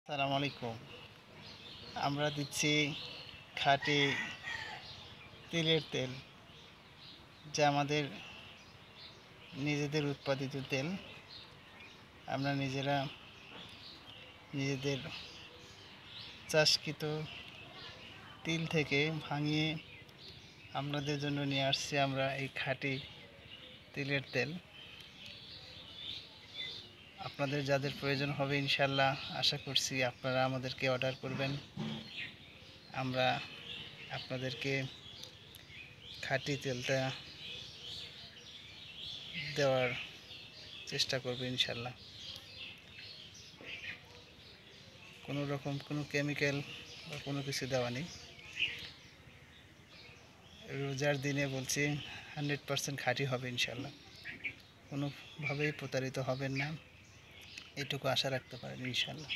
আসসালামু আলাইকুম। আমরা দিচ্ছি খাঁটি তিলের তেল, যা আমাদের নিজেদের উৎপাদিত তেল। আমরা নিজেদের চাষকৃত তিল থেকে ভাঙিয়ে আপনাদের জন্য নিয়ে আসছি আমরা এই খাঁটি তিলের তেল। আপনাদের যাদের প্রয়োজন হবে ইনশাল্লাহ আশা করছি আপনারা আমাদেরকে অর্ডার করবেন। আমরা আপনাদেরকে খাঁটি তেলটা দেওয়ার চেষ্টা করব ইনশাল্লাহ। কোনো রকম কোনো কেমিক্যাল বা কোনো কিছু দেওয়া নেই। রোজার দিনে বলছি 100% খাঁটি হবে ইনশাল্লাহ। কোনোভাবেই প্রতারিত হবেন না, এটুকু আশা রাখতে পারেন ইনশাল্লাহ।